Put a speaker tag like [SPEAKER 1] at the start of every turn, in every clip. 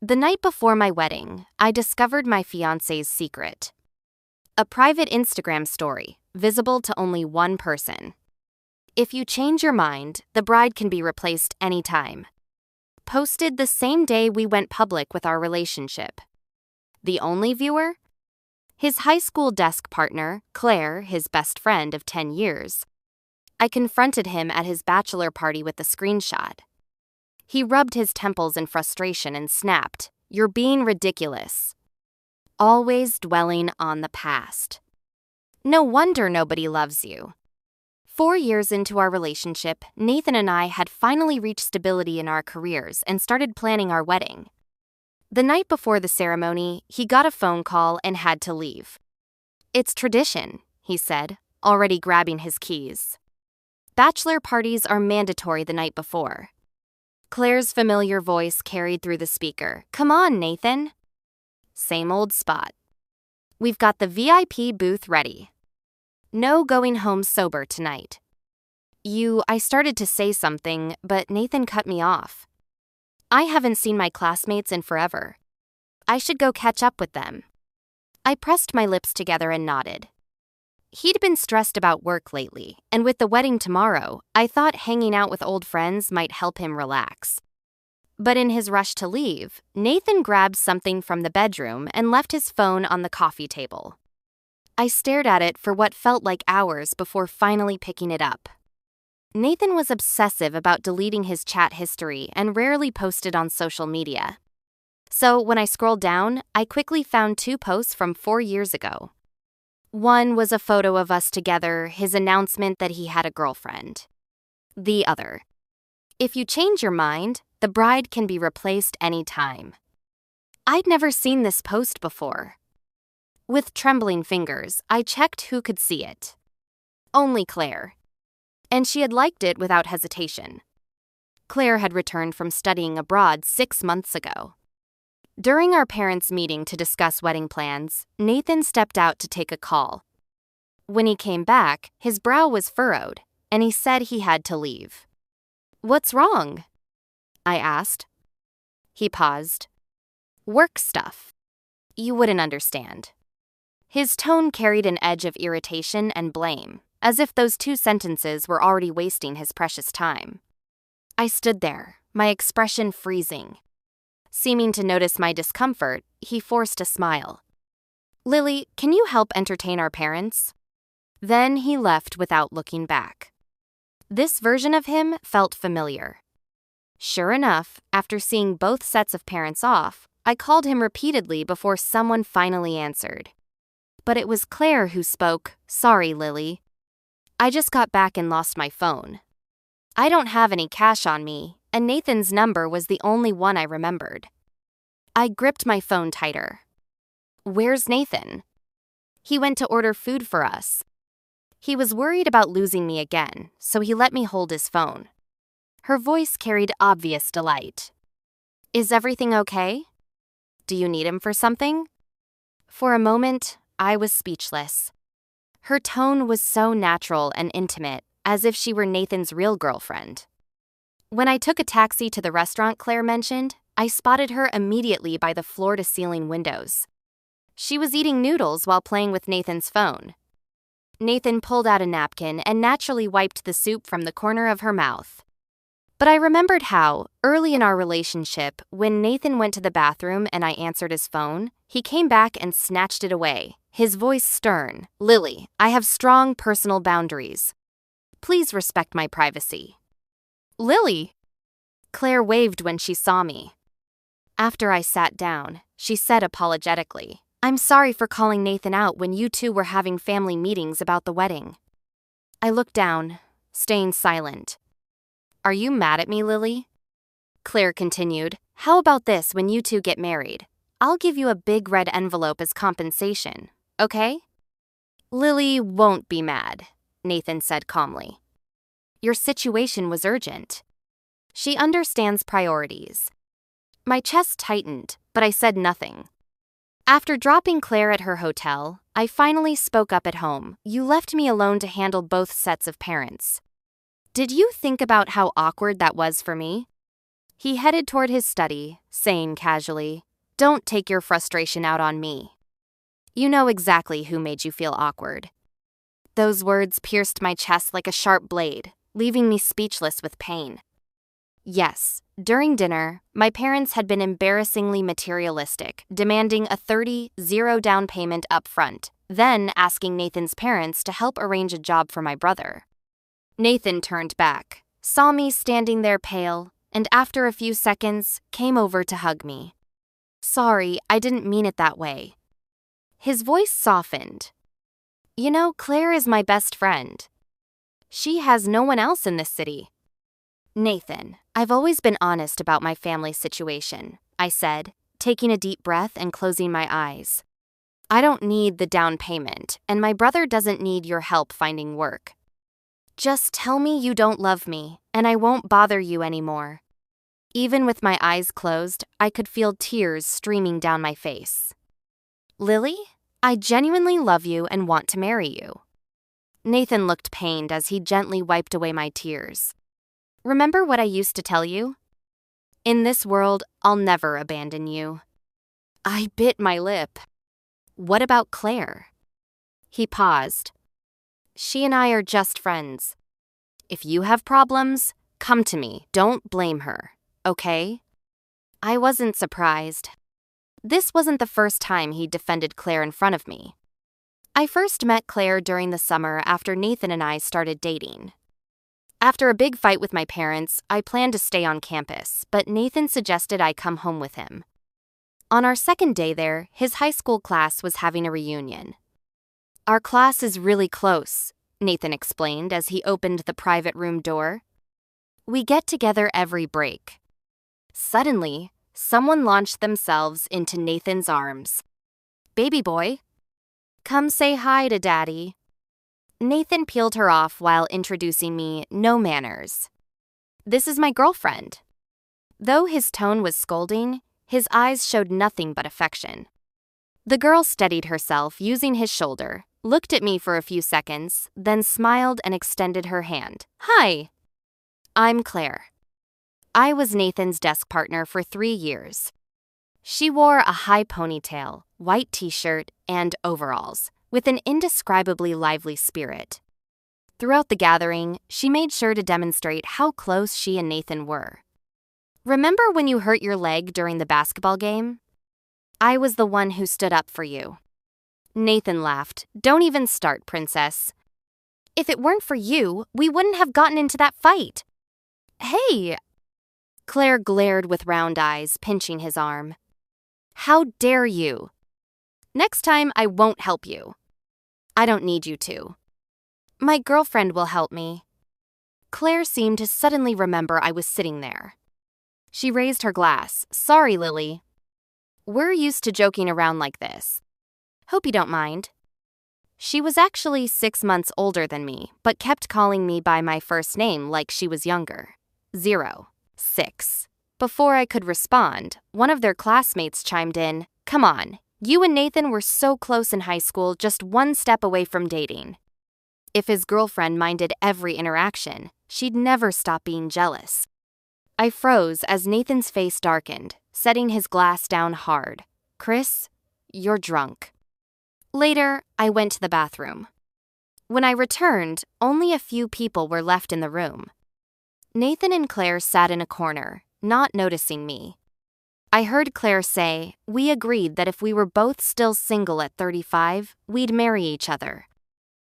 [SPEAKER 1] The night before my wedding, I discovered my fiancé's secret. A private Instagram story, visible to only one person. If you change your mind, the bride can be replaced anytime. Posted the same day we went public with our relationship. The only viewer? His high school desk partner, Claire, his best friend of 10 years. I confronted him at his bachelor party with the screenshot. He rubbed his temples in frustration and snapped, "You're being ridiculous." Always dwelling on the past. No wonder nobody loves you. 4 years into our relationship, Nathan and I had finally reached stability in our careers and started planning our wedding. The night before the ceremony, he got a phone call and had to leave. "It's tradition," he said, already grabbing his keys. Bachelor parties are mandatory the night before. Claire's familiar voice carried through the speaker. "Come on, Nathan." Same old spot. "We've got the VIP booth ready. No going home sober tonight." I started to say something, but Nathan cut me off. "I haven't seen my classmates in forever. I should go catch up with them." I pressed my lips together and nodded. He'd been stressed about work lately, and with the wedding tomorrow, I thought hanging out with old friends might help him relax. But in his rush to leave, Nathan grabbed something from the bedroom and left his phone on the coffee table. I stared at it for what felt like hours before finally picking it up. Nathan was obsessive about deleting his chat history and rarely posted on social media. So when I scrolled down, I quickly found 2 posts from 4 years ago. One was a photo of us together, his announcement that he had a girlfriend. The other: "If you change your mind, the bride can be replaced anytime." I'd never seen this post before. With trembling fingers, I checked who could see it. Only Claire. And she had liked it without hesitation. Claire had returned from studying abroad 6 months ago. During our parents' meeting to discuss wedding plans, Nathan stepped out to take a call. When he came back, his brow was furrowed, and he said he had to leave. "What's wrong?" I asked. He paused. "Work stuff. You wouldn't understand." His tone carried an edge of irritation and blame, as if those 2 sentences were already wasting his precious time. I stood there, my expression freezing. Seeming to notice my discomfort, he forced a smile. "Lily, can you help entertain our parents?" Then he left without looking back. This version of him felt familiar. Sure enough, after seeing both sets of parents off, I called him repeatedly before someone finally answered. But it was Claire who spoke. "Sorry, Lily. I just got back and lost my phone. I don't have any cash on me, and Nathan's number was the only one I remembered." I gripped my phone tighter. "Where's Nathan?" "He went to order food for us. He was worried about losing me again, so he let me hold his phone." Her voice carried obvious delight. "Is everything okay? Do you need him for something?" For a moment, I was speechless. Her tone was so natural and intimate, as if she were Nathan's real girlfriend. When I took a taxi to the restaurant Claire mentioned, I spotted her immediately by the floor-to-ceiling windows. She was eating noodles while playing with Nathan's phone. Nathan pulled out a napkin and naturally wiped the soup from the corner of her mouth. But I remembered how, early in our relationship, when Nathan went to the bathroom and I answered his phone, he came back and snatched it away, his voice stern. "Lily, I have strong personal boundaries. Please respect my privacy." "Lily!" Claire waved when she saw me. After I sat down, she said apologetically, "I'm sorry for calling Nathan out when you 2 were having family meetings about the wedding." I looked down, staying silent. "Are you mad at me, Lily?" Claire continued, "How about this when you 2 get married? I'll give you a big red envelope as compensation, okay?" "Lily won't be mad," Nathan said calmly. "Your situation was urgent. She understands priorities." My chest tightened, but I said nothing. After dropping Claire at her hotel, I finally spoke up at home. "You left me alone to handle both sets of parents. Did you think about how awkward that was for me?" He headed toward his study, saying casually, "Don't take your frustration out on me. You know exactly who made you feel awkward." Those words pierced my chest like a sharp blade, leaving me speechless with pain. Yes, during dinner, my parents had been embarrassingly materialistic, demanding a $30 down payment up front, then asking Nathan's parents to help arrange a job for my brother. Nathan turned back, saw me standing there pale, and after a few seconds, came over to hug me. "Sorry, I didn't mean it that way." His voice softened. "You know, Claire is my best friend. She has no one else in this city." "Nathan, I've always been honest about my family situation," I said, taking a deep breath and closing my eyes. "I don't need the down payment, and my brother doesn't need your help finding work. Just tell me you don't love me, and I won't bother you anymore." Even with my eyes closed, I could feel tears streaming down my face. "Lily, I genuinely love you and want to marry you." Nathan looked pained as he gently wiped away my tears. "Remember what I used to tell you? In this world, I'll never abandon you." I bit my lip. "What about Claire?" He paused. "She and I are just friends. If you have problems, come to me. Don't blame her, okay?" I wasn't surprised. This wasn't the first time he'd defended Claire in front of me. I first met Claire during the summer after Nathan and I started dating. After a big fight with my parents, I planned to stay on campus, but Nathan suggested I come home with him. On our second day there, his high school class was having a reunion. "Our class is really close," Nathan explained as he opened the private room door. "We get together every break." Suddenly, someone launched themselves into Nathan's arms. "Baby boy, come say hi to Daddy." Nathan peeled her off while introducing me, "No manners. This is my girlfriend." Though his tone was scolding, his eyes showed nothing but affection. The girl steadied herself using his shoulder, looked at me for a few seconds, then smiled and extended her hand. "Hi. I'm Claire." I was Nathan's desk partner for 3 years. She wore a high ponytail, white t-shirt, and overalls, with an indescribably lively spirit. Throughout the gathering, she made sure to demonstrate how close she and Nathan were. "Remember when you hurt your leg during the basketball game? I was the one who stood up for you." Nathan laughed. "Don't even start, princess. If it weren't for you, we wouldn't have gotten into that fight." "Hey!" Claire glared with round eyes, pinching his arm. "How dare you? Next time, I won't help you." "I don't need you to." "My girlfriend will help me." Claire seemed to suddenly remember I was sitting there. She raised her glass. "Sorry, Lily. We're used to joking around like this. Hope you don't mind." She was actually 6 months older than me, but kept calling me by my first name like she was younger. 6. Before I could respond, one of their classmates chimed in, "Come on, you and Nathan were so close in high school, just one step away from dating." If his girlfriend minded every interaction, she'd never stop being jealous. I froze as Nathan's face darkened, setting his glass down hard. "Chris, you're drunk." Later, I went to the bathroom. When I returned, only a few people were left in the room. Nathan and Claire sat in a corner, not noticing me. I heard Claire say, "We agreed that if we were both still single at 35, we'd marry each other.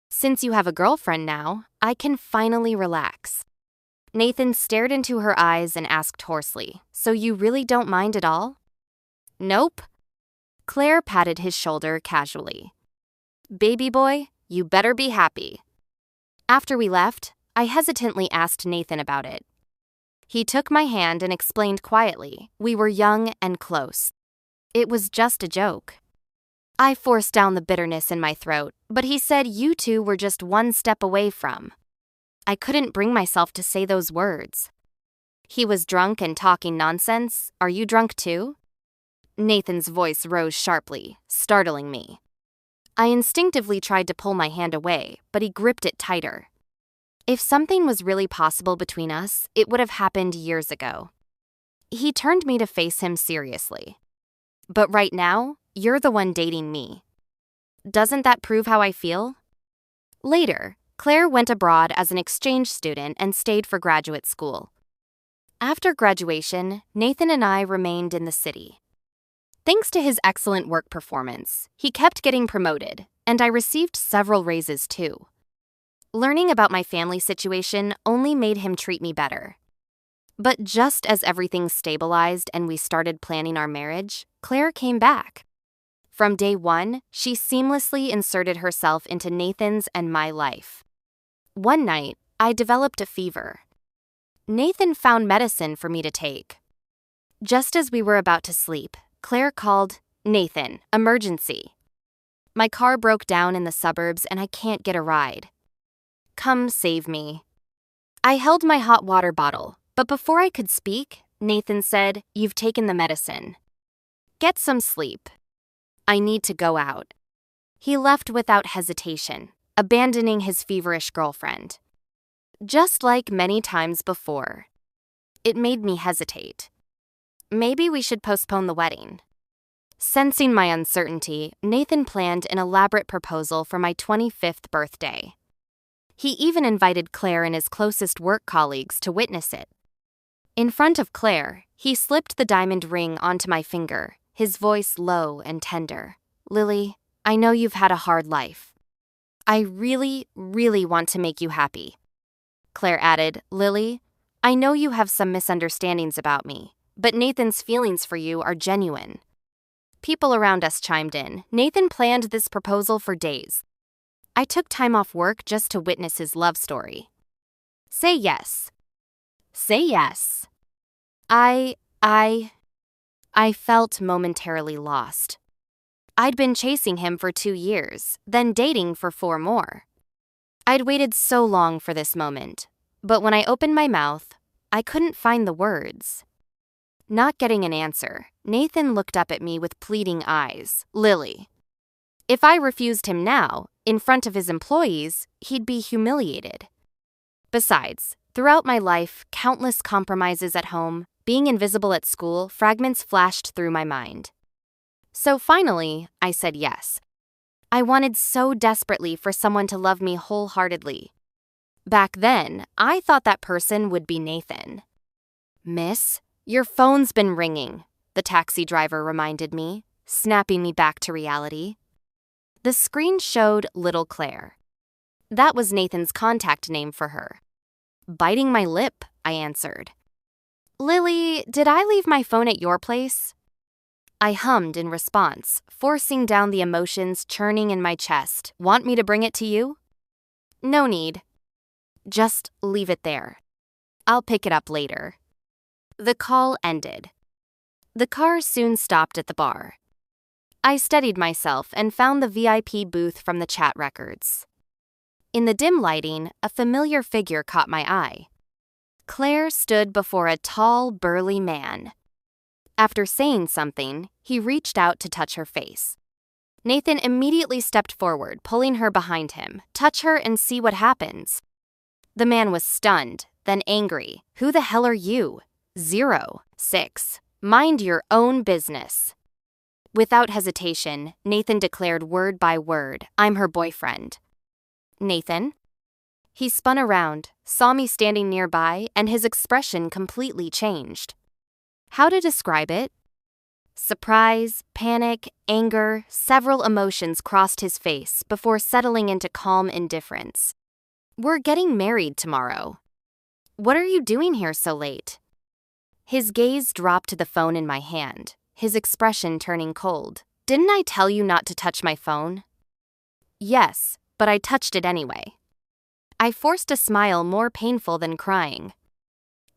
[SPEAKER 1] Since you have a girlfriend now, I can finally relax." Nathan stared into her eyes and asked hoarsely, "So you really don't mind at all?" "Nope." Claire patted his shoulder casually. "Baby boy, you better be happy." After we left, I hesitantly asked Nathan about it. He took my hand and explained quietly, we were young and close. It was just a joke. I forced down the bitterness in my throat, but he said you two were just one step away from. I couldn't bring myself to say those words. He was drunk and talking nonsense. Are you drunk too? Nathan's voice rose sharply, startling me. I instinctively tried to pull my hand away, but he gripped it tighter. If something was really possible between us, it would have happened years ago. He turned me to face him seriously. But right now, you're the one dating me. Doesn't that prove how I feel? Later, Claire went abroad as an exchange student and stayed for graduate school. After graduation, Nathan and I remained in the city. Thanks to his excellent work performance, he kept getting promoted, and I received several raises too. Learning about my family situation only made him treat me better. But just as everything stabilized and we started planning our marriage, Claire came back. From day one, she seamlessly inserted herself into Nathan's and my life. One night, I developed a fever. Nathan found medicine for me to take. Just as we were about to sleep, Claire called, "Nathan, emergency. My car broke down in the suburbs and I can't get a ride. Come save me." I held my hot water bottle, but before I could speak, Nathan said, "You've taken the medicine. Get some sleep. I need to go out." He left without hesitation, abandoning his feverish girlfriend. Just like many times before. It made me hesitate. Maybe we should postpone the wedding. Sensing my uncertainty, Nathan planned an elaborate proposal for my 25th birthday. He even invited Claire and his closest work colleagues to witness it. In front of Claire, he slipped the diamond ring onto my finger, his voice low and tender. "Lily, I know you've had a hard life. I really, really want to make you happy." Claire added, "Lily, I know you have some misunderstandings about me, but Nathan's feelings for you are genuine." People around us chimed in. Nathan planned this proposal for days. I took time off work just to witness his love story. Say yes. Say yes. I felt momentarily lost. I'd been chasing him for 2 years, then dating for 4 more. I'd waited so long for this moment, but when I opened my mouth, I couldn't find the words. Not getting an answer, Nathan looked up at me with pleading eyes. "Lily, if I refused him now, in front of his employees, he'd be humiliated. Besides, throughout my life, countless compromises at home, being invisible at school, fragments flashed through my mind. So finally, I said yes. I wanted so desperately for someone to love me wholeheartedly. Back then, I thought that person would be Nathan. "Miss, your phone's been ringing," the taxi driver reminded me, snapping me back to reality. The screen showed Little Claire. That was Nathan's contact name for her. Biting my lip, I answered. "Lily, did I leave my phone at your place?" I hummed in response, forcing down the emotions churning in my chest. "Want me to bring it to you?" "No need. Just leave it there. I'll pick it up later." The call ended. The car soon stopped at the bar. I steadied myself and found the VIP booth from the chat records. In the dim lighting, a familiar figure caught my eye. Claire stood before a tall, burly man. After saying something, he reached out to touch her face. Nathan immediately stepped forward, pulling her behind him. "Touch her and see what happens." The man was stunned, then angry. "Who the hell are you?" 06. "Mind your own business." Without hesitation, Nathan declared word by word, "I'm her boyfriend." "Nathan?" He spun around, saw me standing nearby, and his expression completely changed. How to describe it? Surprise, panic, anger, several emotions crossed his face before settling into calm indifference. "We're getting married tomorrow. What are you doing here so late?" His gaze dropped to the phone in my hand, his expression turning cold. "Didn't I tell you not to touch my phone?" "Yes, but I touched it anyway." I forced a smile more painful than crying.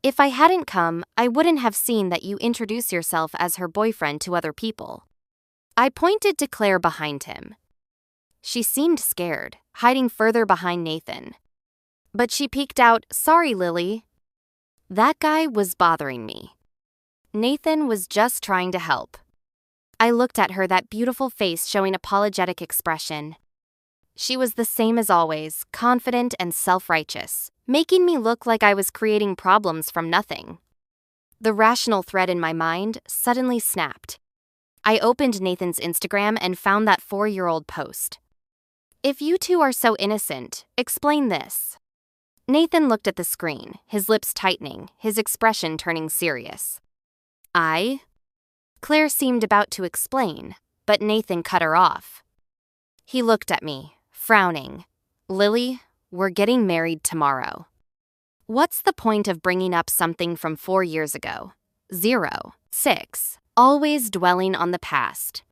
[SPEAKER 1] "If I hadn't come, I wouldn't have seen that you introduce yourself as her boyfriend to other people." I pointed to Claire behind him. She seemed scared, hiding further behind Nathan. But she peeked out, "Sorry, Lily." That guy was bothering me. Nathan was just trying to help. I looked at her, that beautiful face showing apologetic expression. She was the same as always, confident and self-righteous, making me look like I was creating problems from nothing. The rational thread in my mind suddenly snapped. I opened Nathan's Instagram and found that 4-year-old post. "If you two are so innocent, explain this." Nathan looked at the screen, his lips tightening, his expression turning serious. Claire seemed about to explain, but Nathan cut her off. He looked at me, frowning. "Lily, we're getting married tomorrow. What's the point of bringing up something from 4 years ago? 0, 6, always dwelling on the past.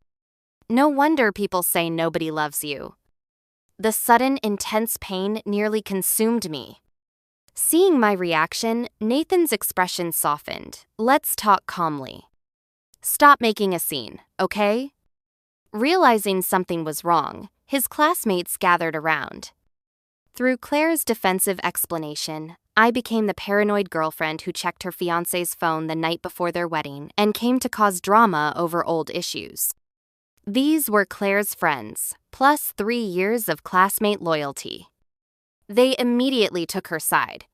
[SPEAKER 1] No wonder people say nobody loves you." The sudden, intense pain nearly consumed me. Seeing my reaction, Nathan's expression softened. "Let's talk calmly. Stop making a scene, okay?" Realizing something was wrong, his classmates gathered around. Through Claire's defensive explanation, I became the paranoid girlfriend who checked her fiancé's phone the night before their wedding and came to cause drama over old issues. These were Claire's friends, plus 3 years of classmate loyalty. They immediately took her side.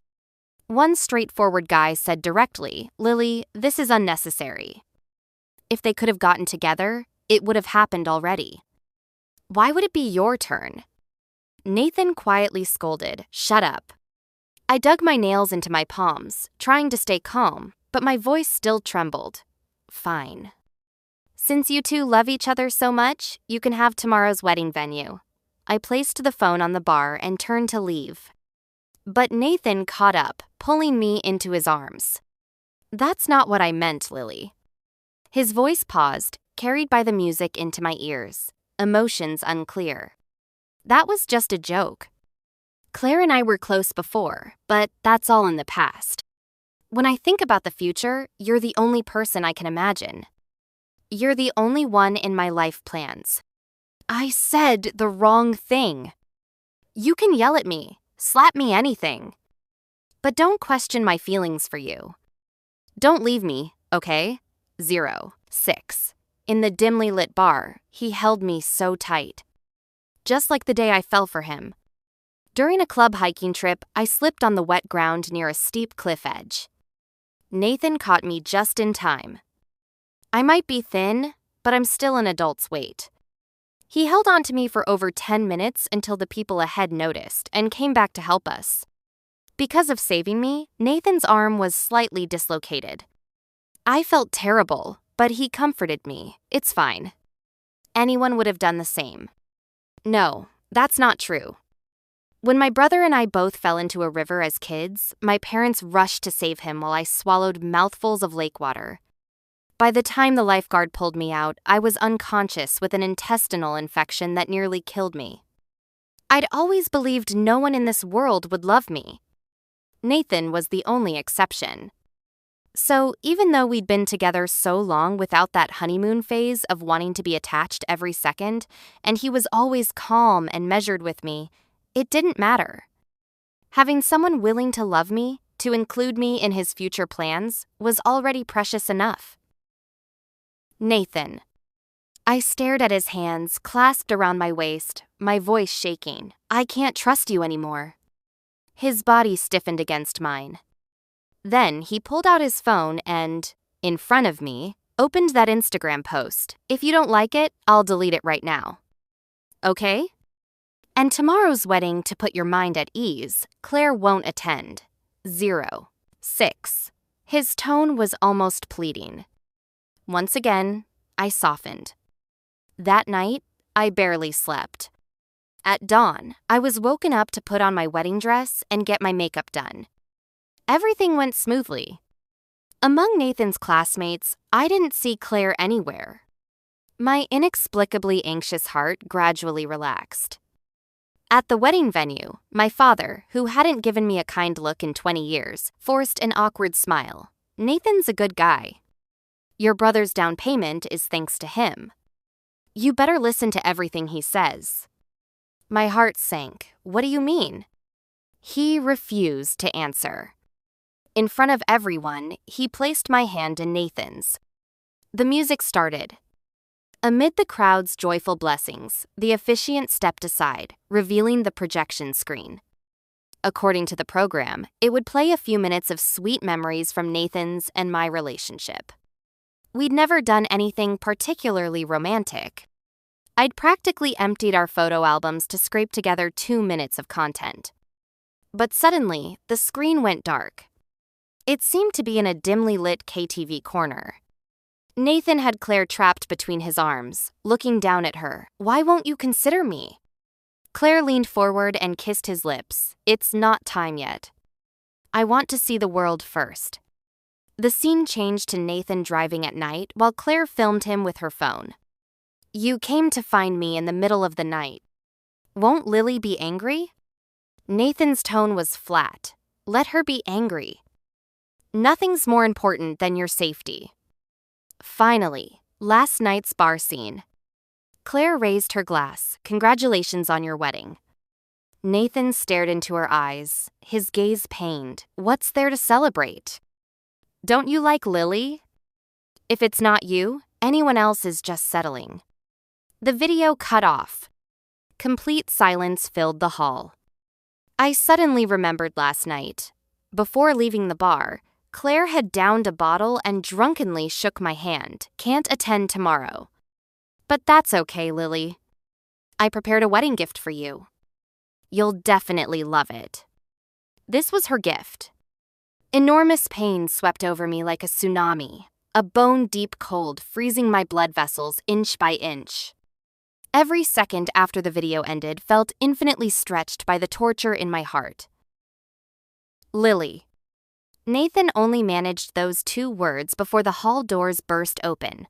[SPEAKER 1] One straightforward guy said directly, "Lily, this is unnecessary." If they could have gotten together, it would have happened already. "Why would it be your turn?" Nathan quietly scolded, "Shut up." I dug my nails into my palms, trying to stay calm, but my voice still trembled. "Fine. Since you two love each other so much, you can have tomorrow's wedding venue." I placed the phone on the bar and turned to leave. But Nathan caught up, pulling me into his arms. "That's not what I meant, Lily." His voice paused, carried by the music into my ears, emotions unclear. "That was just a joke. Claire and I were close before, but that's all in the past. When I think about the future, you're the only person I can imagine. You're the only one in my life plans." I said the wrong thing. You can yell at me, slap me, anything. But don't question my feelings for you. Don't leave me, okay? 0, 6. In the dimly lit bar, he held me so tight. Just like the day I fell for him. During a club hiking trip, I slipped on the wet ground near a steep cliff edge. Nathan caught me just in time. I might be thin, but I'm still an adult's weight. He held on to me for over 10 minutes until the people ahead noticed and came back to help us. Because of saving me, Nathan's arm was slightly dislocated. I felt terrible, but he comforted me. "It's fine. Anyone would have done the same." No, that's not true. When my brother and I both fell into a river as kids, my parents rushed to save him while I swallowed mouthfuls of lake water. By the time the lifeguard pulled me out, I was unconscious with an intestinal infection that nearly killed me. I'd always believed no one in this world would love me. Nathan was the only exception. So even though we'd been together so long without that honeymoon phase of wanting to be attached every second, and he was always calm and measured with me, it didn't matter. Having someone willing to love me, to include me in his future plans, was already precious enough. Nathan. I stared at his hands clasped around my waist, my voice shaking. "I can't trust you anymore." His body stiffened against mine. Then he pulled out his phone and, in front of me, opened that Instagram post. "If you don't like it, I'll delete it right now. Okay? And tomorrow's wedding, to put your mind at ease, Claire won't attend. 0, 6. His tone was almost pleading. Once again, I softened. That night, I barely slept. At dawn, I was woken up to put on my wedding dress and get my makeup done. Everything went smoothly. Among Nathan's classmates, I didn't see Claire anywhere. My inexplicably anxious heart gradually relaxed. At the wedding venue, my father, who hadn't given me a kind look in 20 years, forced an awkward smile. "Nathan's a good guy. Your brother's down payment is thanks to him. You better listen to everything he says." My heart sank. "What do you mean?" He refused to answer. In front of everyone, he placed my hand in Nathan's. The music started. Amid the crowd's joyful blessings, the officiant stepped aside, revealing the projection screen. According to the program, it would play a few minutes of sweet memories from Nathan's and my relationship. We'd never done anything particularly romantic. I'd practically emptied our photo albums to scrape together 2 minutes of content. But suddenly, the screen went dark. It seemed to be in a dimly lit KTV corner. Nathan had Claire trapped between his arms, looking down at her. "Why won't you consider me?" Claire leaned forward and kissed his lips. "It's not time yet. I want to see the world first." The scene changed to Nathan driving at night while Claire filmed him with her phone. "You came to find me in the middle of the night. Won't Lily be angry?" Nathan's tone was flat. "Let her be angry. Nothing's more important than your safety." Finally, last night's bar scene. Claire raised her glass. "Congratulations on your wedding." Nathan stared into her eyes, his gaze pained. "What's there to celebrate? Don't you like Lily? If it's not you, anyone else is just settling." The video cut off. Complete silence filled the hall. I suddenly remembered last night. Before leaving the bar, Claire had downed a bottle and drunkenly shook my hand. "Can't attend tomorrow." "But that's okay, Lily. I prepared a wedding gift for you. You'll definitely love it." This was her gift. Enormous pain swept over me like a tsunami, a bone-deep cold freezing my blood vessels inch by inch. Every second after the video ended felt infinitely stretched by the torture in my heart. Lily. Nathan only managed those 2 words before the hall doors burst open.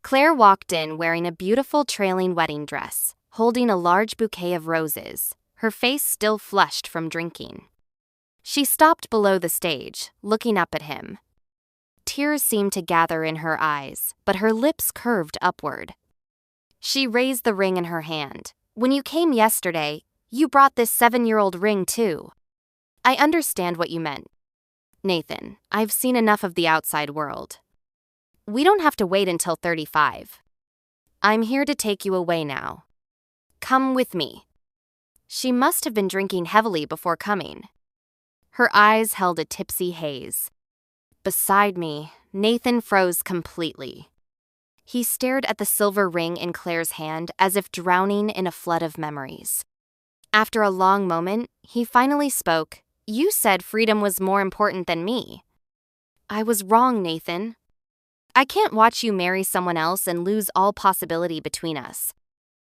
[SPEAKER 1] Claire walked in wearing a beautiful trailing wedding dress, holding a large bouquet of roses, her face still flushed from drinking. She stopped below the stage, looking up at him. Tears seemed to gather in her eyes, but her lips curved upward. She raised the ring in her hand. "When you came yesterday, you brought this 7-year-old ring too." "I understand what you meant, Nathan. I've seen enough of the outside world. We don't have to wait until 35. I'm here to take you away now. Come with me." She must have been drinking heavily before coming. Her eyes held a tipsy haze. Beside me, Nathan froze completely. He stared at the silver ring in Claire's hand as if drowning in a flood of memories. After a long moment, he finally spoke. "You said freedom was more important than me." "I was wrong, Nathan. I can't watch you marry someone else and lose all possibility between us,"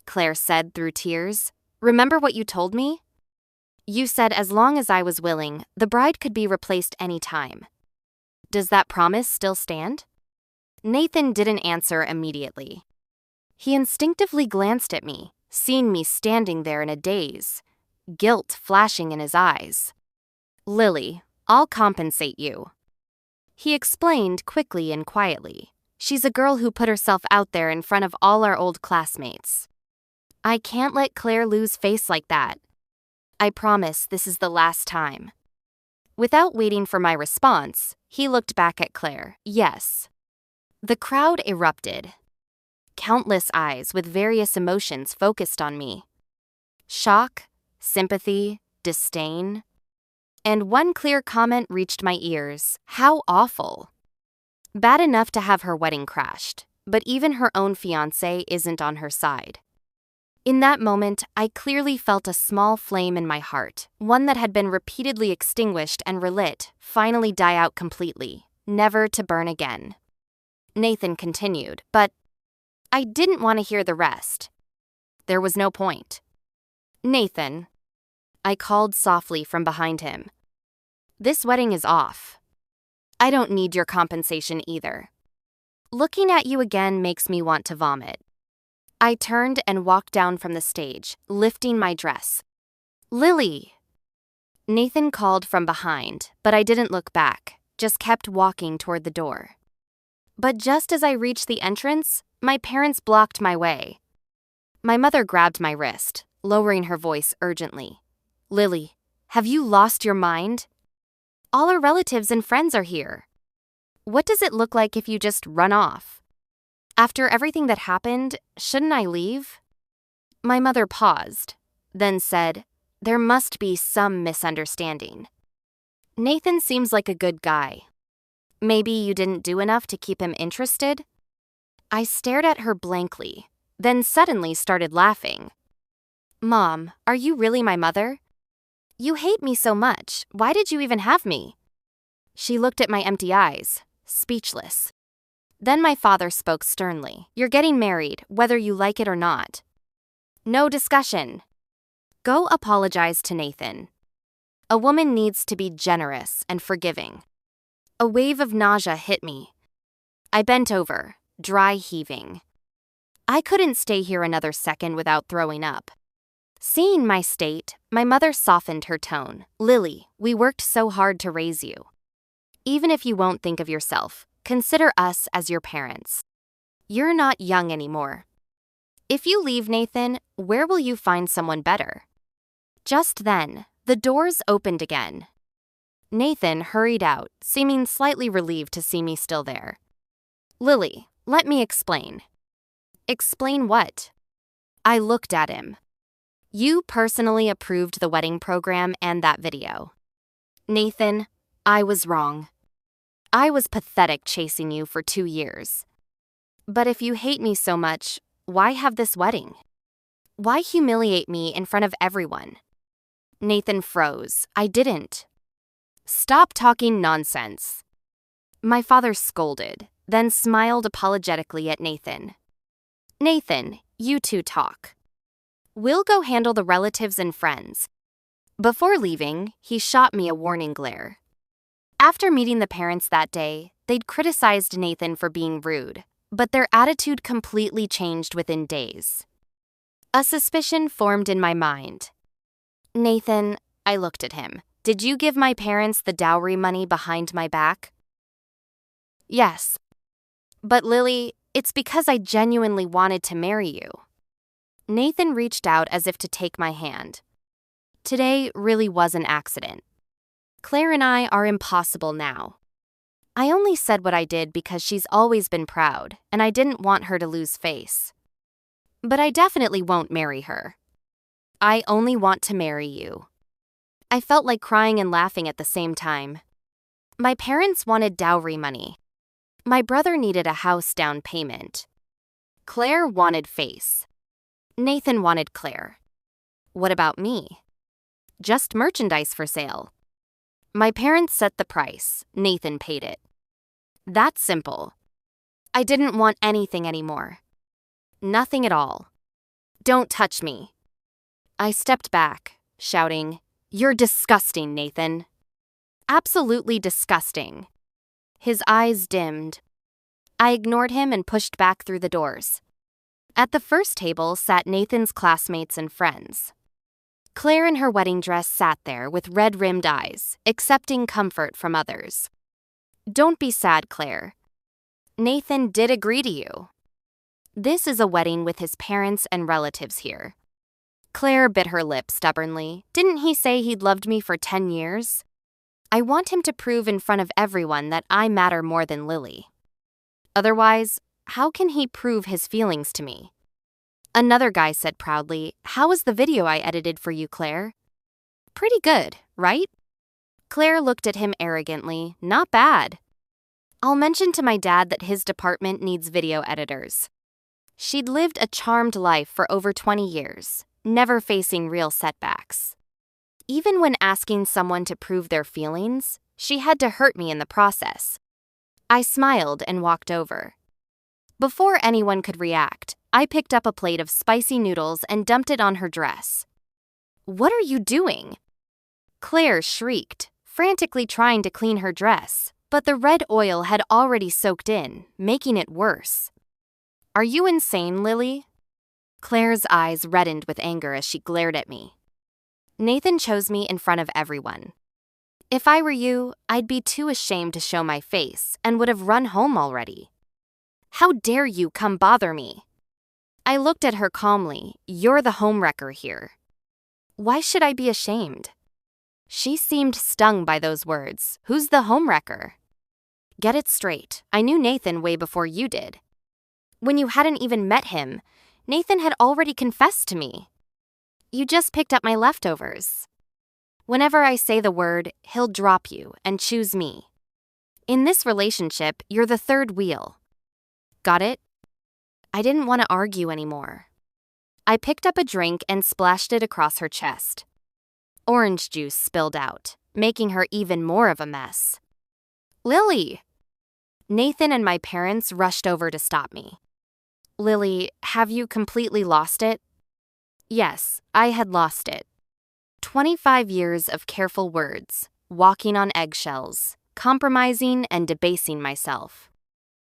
[SPEAKER 1] Claire said through tears. "Remember what you told me? You said as long as I was willing, the bride could be replaced any time. Does that promise still stand?" Nathan didn't answer immediately. He instinctively glanced at me, seeing me standing there in a daze, guilt flashing in his eyes. "Lily, I'll compensate you," he explained quickly and quietly. "She's a girl who put herself out there in front of all our old classmates. I can't let Claire lose face like that. I promise this is the last time." Without waiting for my response, he looked back at Claire. "Yes." The crowd erupted. Countless eyes with various emotions focused on me. Shock, sympathy, disdain. And one clear comment reached my ears. "How awful." Bad enough to have her wedding crashed, but even her own fiancé isn't on her side. In that moment, I clearly felt a small flame in my heart, one that had been repeatedly extinguished and relit, finally die out completely, never to burn again. Nathan continued, but I didn't want to hear the rest. There was no point. "Nathan," I called softly from behind him. "This wedding is off. I don't need your compensation either. Looking at you again makes me want to vomit." I turned and walked down from the stage, lifting my dress. "Lily!" Nathan called from behind, but I didn't look back, just kept walking toward the door. But just as I reached the entrance, my parents blocked my way. My mother grabbed my wrist, lowering her voice urgently. "Lily, have you lost your mind? All our relatives and friends are here. What does it look like if you just run off? After everything that happened, shouldn't I leave?" My mother paused, then said, There must be some misunderstanding. Nathan seems like a good guy. Maybe you didn't do enough to keep him interested? I stared at her blankly, then suddenly started laughing. Mom, are you really my mother? You hate me so much. Why did you even have me? She looked at my empty eyes, speechless. Then my father spoke sternly. You're getting married, whether you like it or not. No discussion. Go apologize to Nathan. A woman needs to be generous and forgiving. A wave of nausea hit me. I bent over, dry heaving. I couldn't stay here another second without throwing up. Seeing my state, my mother softened her tone. Lily, we worked so hard to raise you. Even if you won't think of yourself, consider us as your parents. You're not young anymore. If you leave Nathan, where will you find someone better? Just then, the doors opened again. Nathan hurried out, seeming slightly relieved to see me still there. Lily, let me explain. Explain what? I looked at him. You personally approved the wedding program and that video. Nathan, I was wrong. I was pathetic chasing you for 2 years. But if you hate me so much, why have this wedding? Why humiliate me in front of everyone? Nathan froze. I didn't. Stop talking nonsense. My father scolded, then smiled apologetically at Nathan. Nathan, you two talk. We'll go handle the relatives and friends. Before leaving, he shot me a warning glare. After meeting the parents that day, they'd criticized Nathan for being rude, but their attitude completely changed within days. A suspicion formed in my mind. Nathan, I looked at him. Did you give my parents the dowry money behind my back? Yes. But Lily, it's because I genuinely wanted to marry you. Nathan reached out as if to take my hand. Today really was an accident. Claire and I are impossible now. I only said what I did because she's always been proud, and I didn't want her to lose face. But I definitely won't marry her. I only want to marry you. I felt like crying and laughing at the same time. My parents wanted dowry money. My brother needed a house down payment. Claire wanted face. Nathan wanted Claire. What about me? Just merchandise for sale. My parents set the price. Nathan paid it. That's simple. I didn't want anything anymore. Nothing at all. Don't touch me. I stepped back, shouting, You're disgusting, Nathan. Absolutely disgusting. His eyes dimmed. I ignored him and pushed back through the doors. At the first table sat Nathan's classmates and friends. Claire in her wedding dress sat there with red-rimmed eyes, accepting comfort from others. Don't be sad, Claire. Nathan did agree to you. This is a wedding with his parents and relatives here. Claire bit her lip stubbornly. Didn't he say he'd loved me for 10 years? I want him to prove in front of everyone that I matter more than Lily. Otherwise, how can he prove his feelings to me? Another guy said proudly, How was the video I edited for you, Claire? Pretty good, right? Claire looked at him arrogantly. Not bad. I'll mention to my dad that his department needs video editors. She'd lived a charmed life for over 20 years, never facing real setbacks. Even when asking someone to prove their feelings, she had to hurt me in the process. I smiled and walked over. Before anyone could react, I picked up a plate of spicy noodles and dumped it on her dress. What are you doing? Claire shrieked, frantically trying to clean her dress, but the red oil had already soaked in, making it worse. Are you insane, Lily? Claire's eyes reddened with anger as she glared at me. Nathan chose me in front of everyone. If I were you, I'd be too ashamed to show my face and would have run home already. How dare you come bother me? I looked at her calmly. You're the homewrecker here. Why should I be ashamed? She seemed stung by those words. Who's the homewrecker? Get it straight. I knew Nathan way before you did. When you hadn't even met him, Nathan had already confessed to me. You just picked up my leftovers. Whenever I say the word, he'll drop you and choose me. In this relationship, you're the third wheel. Got it? I didn't want to argue anymore. I picked up a drink and splashed it across her chest. Orange juice spilled out, making her even more of a mess. Lily! Nathan and my parents rushed over to stop me. Lily, have you completely lost it? Yes, I had lost it. 25 years of careful words, walking on eggshells, compromising and debasing myself.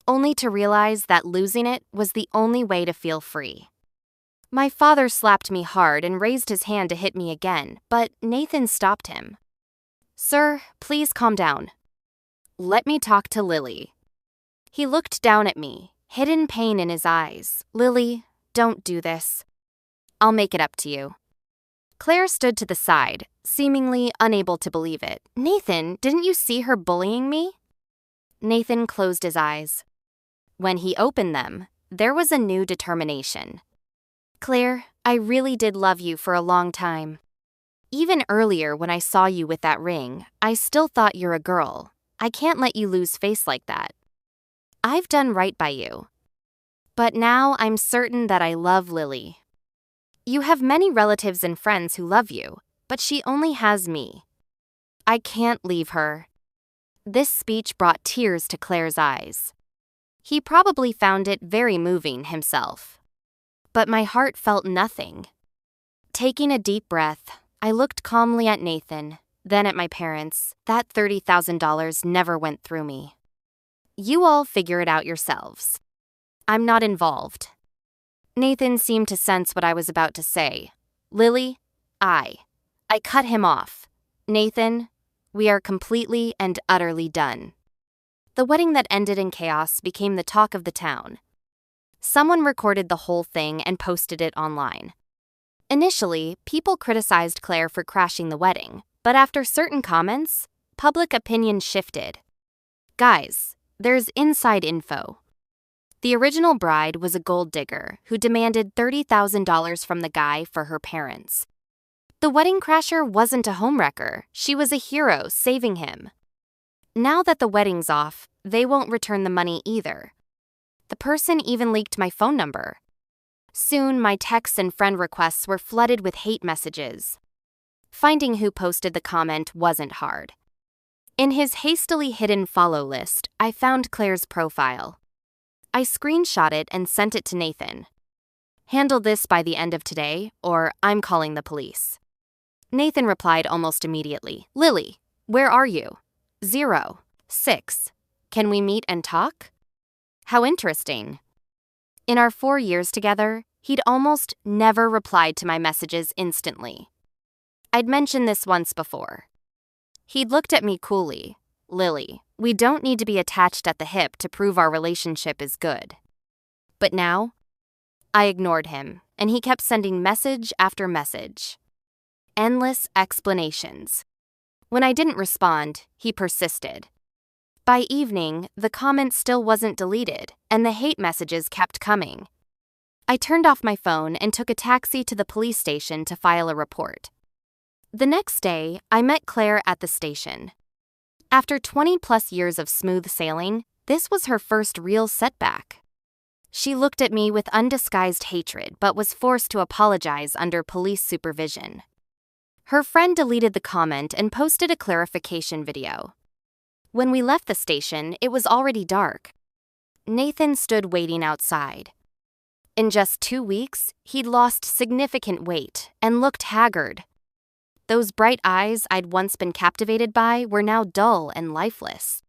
[SPEAKER 1] Only to realize that losing it was the only way to feel free. My father slapped me hard and raised his hand to hit me again, but Nathan stopped him. Sir, please calm down. Let me talk to Lily. He looked down at me, hidden pain in his eyes. Lily, don't do this. I'll make it up to you. Claire stood to the side, seemingly unable to believe it. Nathan, didn't you see her bullying me? Nathan closed his eyes. When he opened them, there was a new determination. Claire, I really did love you for a long time. Even earlier when I saw you with that ring, I still thought you're a girl. I can't let you lose face like that. I've done right by you. But now I'm certain that I love Lily. You have many relatives and friends who love you, but she only has me. I can't leave her. This speech brought tears to Claire's eyes. He probably found it very moving himself. But my heart felt nothing. Taking a deep breath, I looked calmly at Nathan, then at my parents. That $30,000 never went through me. You all figure it out yourselves. I'm not involved. Nathan seemed to sense what I was about to say. Lily, I cut him off. Nathan, we are completely and utterly done. The wedding that ended in chaos became the talk of the town. Someone recorded the whole thing and posted it online. Initially, people criticized Claire for crashing the wedding, but after certain comments, public opinion shifted. Guys, there's inside info. The original bride was a gold digger who demanded $30,000 from the guy for her parents. The wedding crasher wasn't a homewrecker, she was a hero saving him. Now that the wedding's off, they won't return the money either. The person even leaked my phone number. Soon, my texts and friend requests were flooded with hate messages. Finding who posted the comment wasn't hard. In his hastily hidden follow list, I found Claire's profile. I screenshot it and sent it to Nathan. Handle this by the end of today, or I'm calling the police. Nathan replied almost immediately. Lily, where are you? 06. Can we meet and talk? How interesting. In our 4 years together, he'd almost never replied to my messages instantly. I'd mentioned this once before. He'd looked at me coolly. Lily, we don't need to be attached at the hip to prove our relationship is good. But now, I ignored him, and he kept sending message after message. Endless explanations. When I didn't respond, he persisted. By evening, the comment still wasn't deleted, and the hate messages kept coming. I turned off my phone and took a taxi to the police station to file a report. The next day, I met Claire at the station. After 20-plus years of smooth sailing, this was her first real setback. She looked at me with undisguised hatred but was forced to apologize under police supervision. Her friend deleted the comment and posted a clarification video. When we left the station, it was already dark. Nathan stood waiting outside. In just 2 weeks, he'd lost significant weight and looked haggard. Those bright eyes I'd once been captivated by were now dull and lifeless.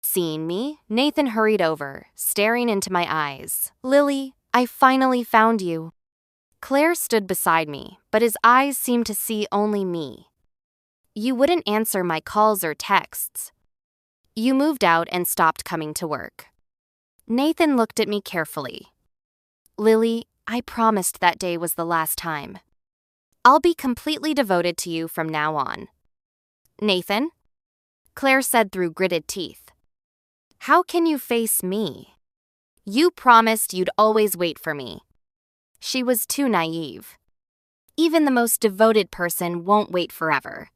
[SPEAKER 1] Seeing me, Nathan hurried over, staring into my eyes. Lily, I finally found you. Claire stood beside me, but his eyes seemed to see only me. You wouldn't answer my calls or texts. You moved out and stopped coming to work. Nathan looked at me carefully. Lily, I promised that day was the last time. I'll be completely devoted to you from now on. Nathan? Claire said through gritted teeth. How can you face me? You promised you'd always wait for me. She was too naive. Even the most devoted person won't wait forever.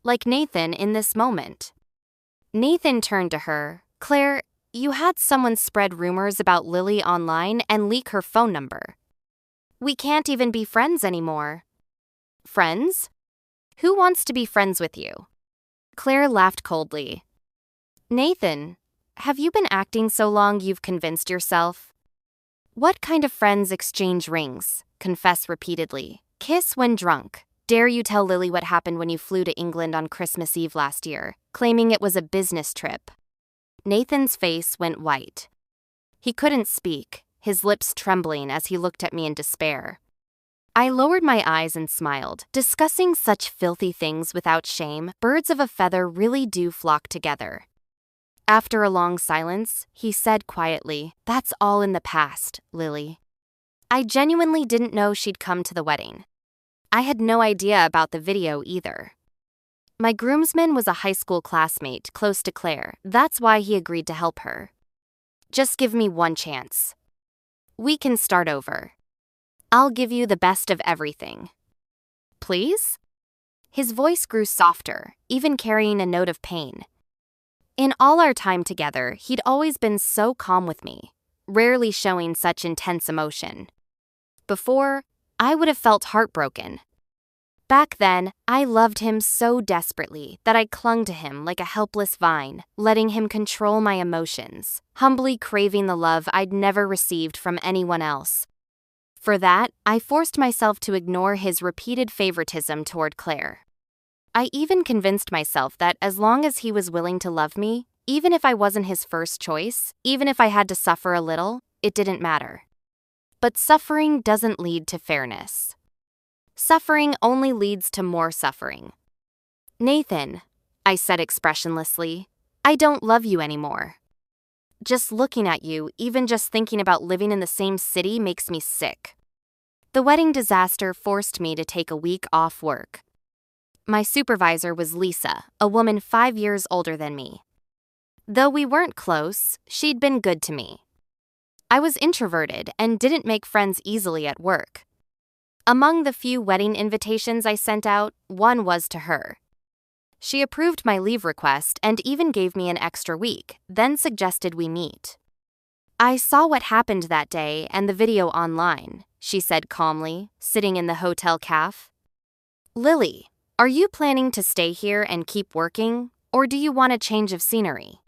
[SPEAKER 1] Like Nathan in this moment. Nathan turned to her. Claire, you had someone spread rumors about Lily online and leak her phone number. We can't even be friends anymore. Friends? Who wants to be friends with you? Claire laughed coldly. Nathan, have you been acting so long you've convinced yourself? What kind of friends exchange rings, confess repeatedly, kiss when drunk? Dare you tell Lily what happened when you flew to England on Christmas Eve last year, claiming it was a business trip? Nathan's face went white. He couldn't speak, his lips trembling as he looked at me in despair. I lowered my eyes and smiled. Discussing such filthy things without shame, birds of a feather really do flock together. After a long silence, he said quietly, "That's all in the past, Lily." I genuinely didn't know she'd come to the wedding. I had no idea about the video either. My groomsman was a high school classmate close to Claire. That's why he agreed to help her. Just give me one chance. We can start over. I'll give you the best of everything. Please? His voice grew softer, even carrying a note of pain. In all our time together, he'd always been so calm with me, rarely showing such intense emotion. Before, I would have felt heartbroken. Back then, I loved him so desperately that I clung to him like a helpless vine, letting him control my emotions, humbly craving the love I'd never received from anyone else. For that, I forced myself to ignore his repeated favoritism toward Claire. I even convinced myself that as long as he was willing to love me, even if I wasn't his first choice, even if I had to suffer a little, it didn't matter. But suffering doesn't lead to fairness. Suffering only leads to more suffering. Nathan, I said expressionlessly, I don't love you anymore. Just looking at you, even just thinking about living in the same city makes me sick. The wedding disaster forced me to take a week off work. My supervisor was Lisa, a woman 5 years older than me. Though we weren't close, she'd been good to me. I was introverted and didn't make friends easily at work. Among the few wedding invitations I sent out, one was to her. She approved my leave request and even gave me an extra week, then suggested we meet. I saw what happened that day and the video online, she said calmly, sitting in the hotel cafe. Lily, are you planning to stay here and keep working, or do you want a change of scenery?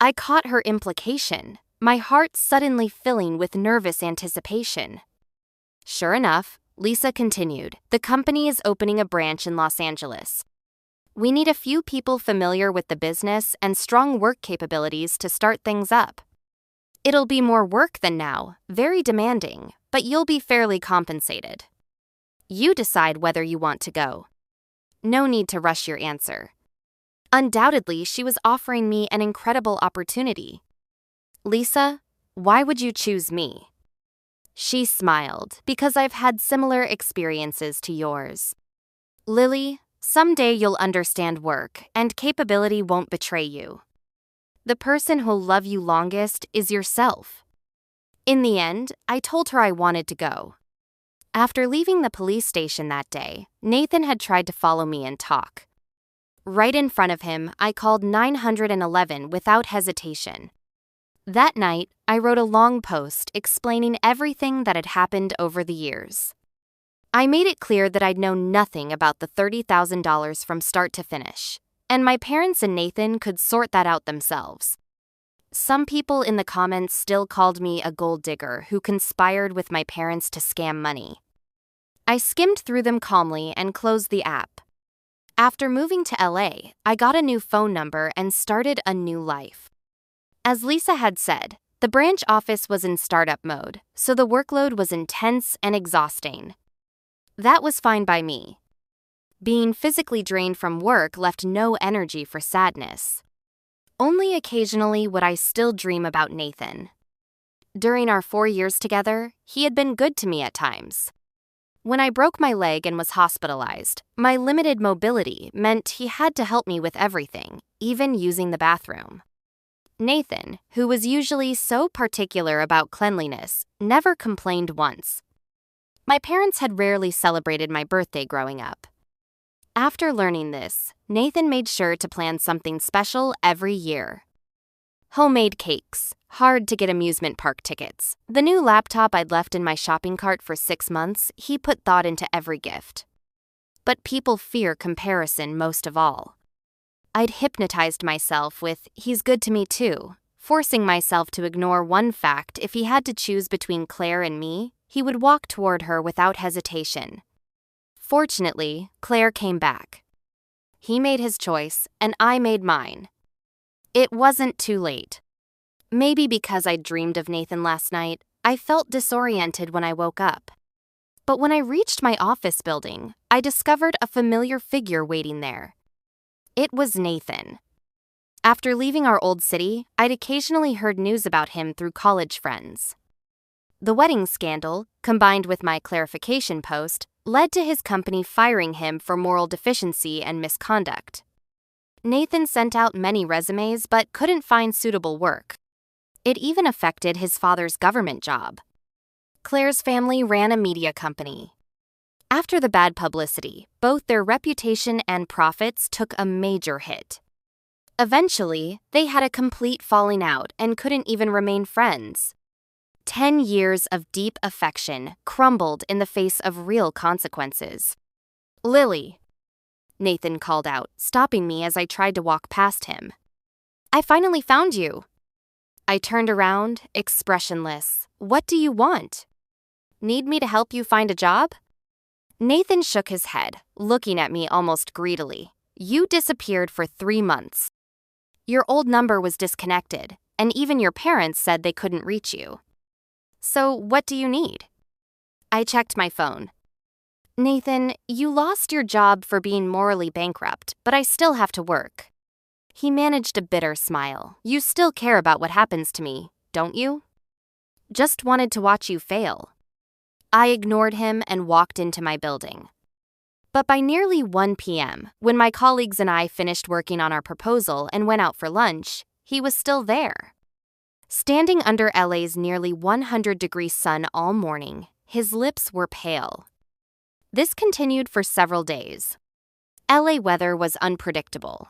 [SPEAKER 1] I caught her implication, my heart suddenly filling with nervous anticipation. Sure enough, Lisa continued, the company is opening a branch in Los Angeles. We need a few people familiar with the business and strong work capabilities to start things up. It'll be more work than now, very demanding, but you'll be fairly compensated. You decide whether you want to go. No need to rush your answer. Undoubtedly, she was offering me an incredible opportunity. Lisa, why would you choose me? She smiled, because I've had similar experiences to yours. Lily, someday you'll understand work, and capability won't betray you. The person who'll love you longest is yourself. In the end, I told her I wanted to go. After leaving the police station that day, Nathan had tried to follow me and talk. Right in front of him, I called 911 without hesitation. That night, I wrote a long post explaining everything that had happened over the years. I made it clear that I'd known nothing about the $30,000 from start to finish, and my parents and Nathan could sort that out themselves. Some people in the comments still called me a gold digger who conspired with my parents to scam money. I skimmed through them calmly and closed the app. After moving to LA, I got a new phone number and started a new life. As Lisa had said, the branch office was in startup mode, so the workload was intense and exhausting. That was fine by me. Being physically drained from work left no energy for sadness. Only occasionally would I still dream about Nathan. During our 4 years together, he had been good to me at times. When I broke my leg and was hospitalized, my limited mobility meant he had to help me with everything, even using the bathroom. Nathan, who was usually so particular about cleanliness, never complained once. My parents had rarely celebrated my birthday growing up. After learning this, Nathan made sure to plan something special every year. Homemade cakes, hard to get amusement park tickets, the new laptop I'd left in my shopping cart for 6 months, he put thought into every gift. But people fear comparison most of all. I'd hypnotized myself with, "He's good to me too," forcing myself to ignore one fact: if he had to choose between Claire and me, he would walk toward her without hesitation. Fortunately, Claire came back. He made his choice, and I made mine. It wasn't too late. Maybe because I'd dreamed of Nathan last night, I felt disoriented when I woke up. But when I reached my office building, I discovered a familiar figure waiting there. It was Nathan. After leaving our old city, I'd occasionally heard news about him through college friends. The wedding scandal, combined with my clarification post, led to his company firing him for moral deficiency and misconduct. Nathan sent out many resumes but couldn't find suitable work. It even affected his father's government job. Claire's family ran a media company. After the bad publicity, both their reputation and profits took a major hit. Eventually, they had a complete falling out and couldn't even remain friends. 10 years of deep affection crumbled in the face of real consequences. "Lily," Nathan called out, stopping me as I tried to walk past him. "I finally found you." I turned around, expressionless. "What do you want? Need me to help you find a job?" Nathan shook his head, looking at me almost greedily. "You disappeared for 3 months. Your old number was disconnected, and even your parents said they couldn't reach you. So what do you need?" I checked my phone. "Nathan, you lost your job for being morally bankrupt, but I still have to work." He managed a bitter smile. "You still care about what happens to me, don't you?" "Just wanted to watch you fail." I ignored him and walked into my building. But by nearly 1 p.m., when my colleagues and I finished working on our proposal and went out for lunch, he was still there. Standing under LA's nearly 100-degree sun all morning, his lips were pale. This continued for several days. LA weather was unpredictable.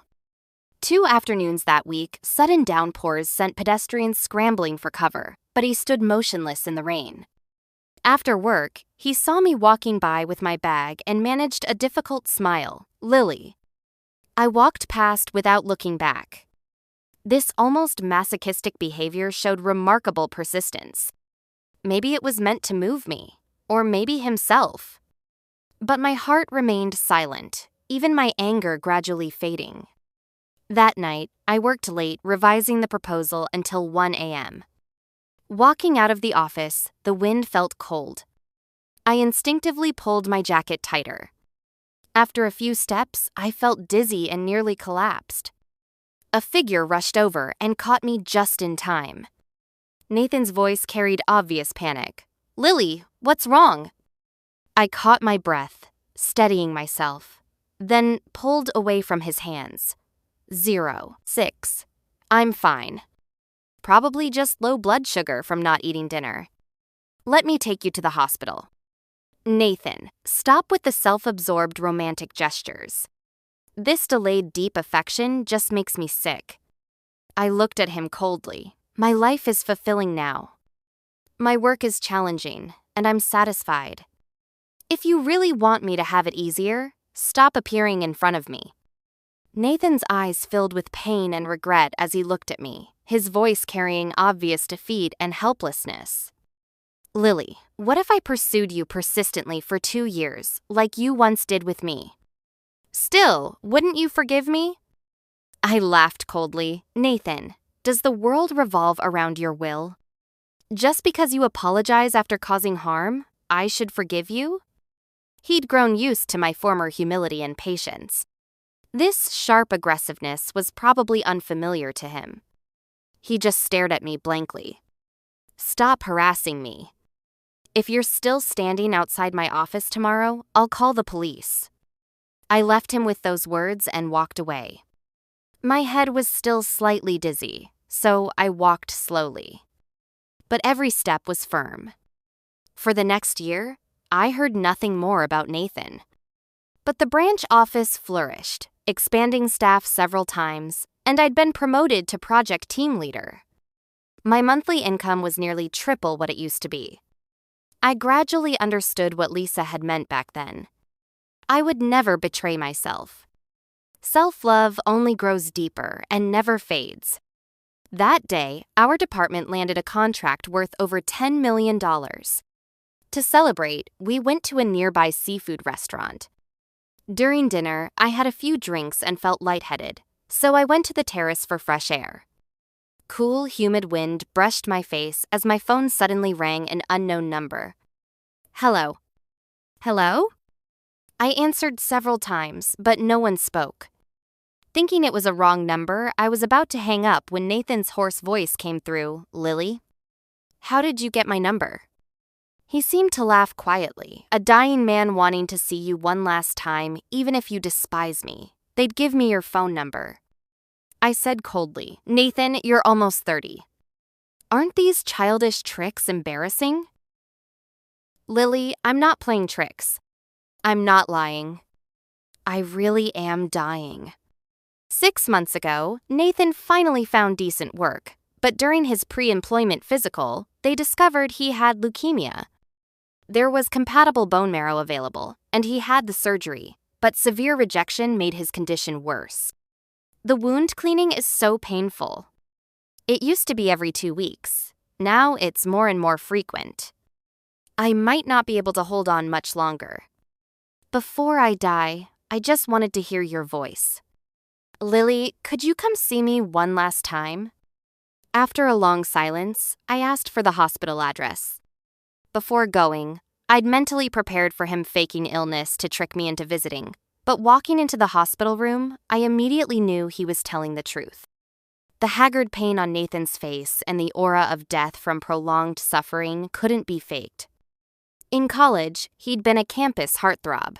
[SPEAKER 1] 2 afternoons that week, sudden downpours sent pedestrians scrambling for cover, but he stood motionless in the rain. After work, he saw me walking by with my bag and managed a difficult smile. "Lily." I walked past without looking back. This almost masochistic behavior showed remarkable persistence. Maybe it was meant to move me, or maybe himself. But my heart remained silent, even my anger gradually fading. That night, I worked late revising the proposal until 1 a.m. Walking out of the office, the wind felt cold. I instinctively pulled my jacket tighter. After a few steps, I felt dizzy and nearly collapsed. A figure rushed over and caught me just in time. Nathan's voice carried obvious panic. "Lily, what's wrong?" I caught my breath, steadying myself, then pulled away from his hands. 0.6. I'm fine. Probably just low blood sugar from not eating dinner. Let me take you to the hospital. Nathan, stop with the self-absorbed romantic gestures. This delayed deep affection just makes me sick. I looked at him coldly. My life is fulfilling now. My work is challenging, and I'm satisfied. If you really want me to have it easier, stop appearing in front of me. Nathan's eyes filled with pain and regret as he looked at me, his voice carrying obvious defeat and helplessness. Lily, what if I pursued you persistently for 2 years, like you once did with me? Still, wouldn't you forgive me? I laughed coldly. Nathan, does the world revolve around your will? Just because you apologize after causing harm, I should forgive you? He'd grown used to my former humility and patience. This sharp aggressiveness was probably unfamiliar to him. He just stared at me blankly. Stop harassing me. If you're still standing outside my office tomorrow, I'll call the police. I left him with those words and walked away. My head was still slightly dizzy, so I walked slowly. But every step was firm. For the next year, I heard nothing more about Nathan. But the branch office flourished, expanding staff several times, and I'd been promoted to project team leader. My monthly income was nearly triple what it used to be. I gradually understood what Lisa had meant back then. I would never betray myself. Self-love only grows deeper and never fades. That day, our department landed a contract worth over $10 million. To celebrate, we went to a nearby seafood restaurant. During dinner, I had a few drinks and felt lightheaded, so I went to the terrace for fresh air. Cool, humid wind brushed my face as my phone suddenly rang an unknown number. Hello. Hello? I answered several times, but no one spoke. Thinking it was a wrong number, I was about to hang up when Nathan's hoarse voice came through. Lily? How did you get my number? He seemed to laugh quietly, a dying man wanting to see you one last time, even if you despise me. They'd give me your phone number. I said coldly, Nathan, you're almost 30. Aren't these childish tricks embarrassing? Lily, I'm not playing tricks. I'm not lying. I really am dying. 6 months ago, Nathan finally found decent work, but during his pre-employment physical, they discovered he had leukemia. There was compatible bone marrow available, and he had the surgery, but severe rejection made his condition worse. The wound cleaning is so painful. It used to be every 2 weeks. Now it's more and more frequent. I might not be able to hold on much longer. Before I die, I just wanted to hear your voice. Lily, could you come see me one last time? After a long silence, I asked for the hospital address. Before going, I'd mentally prepared for him faking illness to trick me into visiting, but walking into the hospital room, I immediately knew he was telling the truth. The haggard pain on Nathan's face and the aura of death from prolonged suffering couldn't be faked. In college, he'd been a campus heartthrob.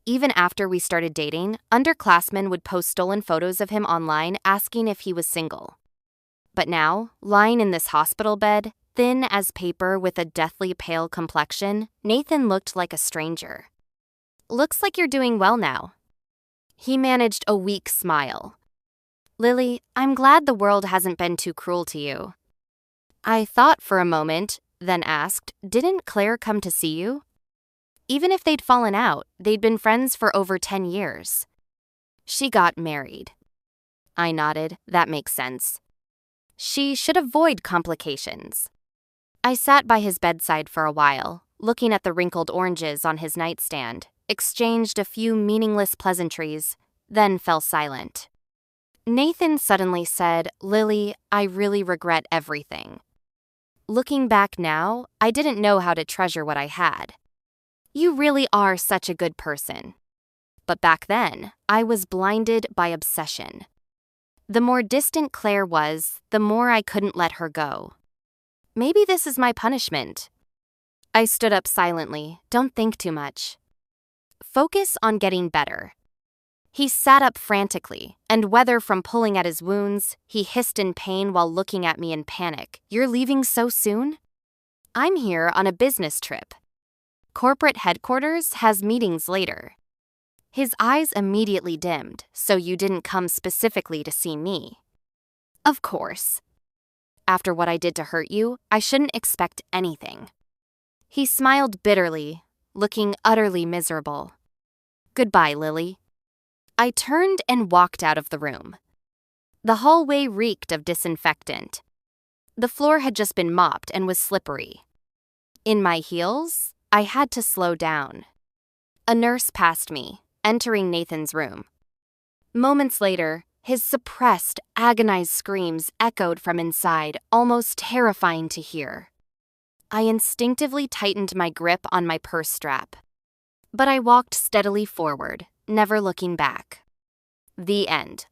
[SPEAKER 1] Even after we started dating, underclassmen would post stolen photos of him online asking if he was single. But now, lying in this hospital bed, thin as paper with a deathly pale complexion, Nathan looked like a stranger. Looks like you're doing well now. He managed a weak smile. Lily, I'm glad the world hasn't been too cruel to you. I thought for a moment, then asked, didn't Claire come to see you? Even if they'd fallen out, they'd been friends for over 10 years. She got married. I nodded, that makes sense. She should avoid complications. I sat by his bedside for a while, looking at the wrinkled oranges on his nightstand, exchanged a few meaningless pleasantries, then fell silent. Nathan suddenly said, Lily, I really regret everything. Looking back now, I didn't know how to treasure what I had. You really are such a good person. But back then, I was blinded by obsession. The more distant Claire was, the more I couldn't let her go. Maybe this is my punishment. I stood up silently. Don't think too much. Focus on getting better. He sat up frantically, and whether from pulling at his wounds, he hissed in pain while looking at me in panic. You're leaving so soon? I'm here on a business trip. Corporate headquarters has meetings later. His eyes immediately dimmed, so you didn't come specifically to see me. Of course. After what I did to hurt you, I shouldn't expect anything. He smiled bitterly, looking utterly miserable. Goodbye, Lily. I turned and walked out of the room. The hallway reeked of disinfectant. The floor had just been mopped and was slippery. In my heels, I had to slow down. A nurse passed me, entering Nathan's room. Moments later, his suppressed, agonized screams echoed from inside, almost terrifying to hear. I instinctively tightened my grip on my purse strap. But I walked steadily forward, never looking back. The end.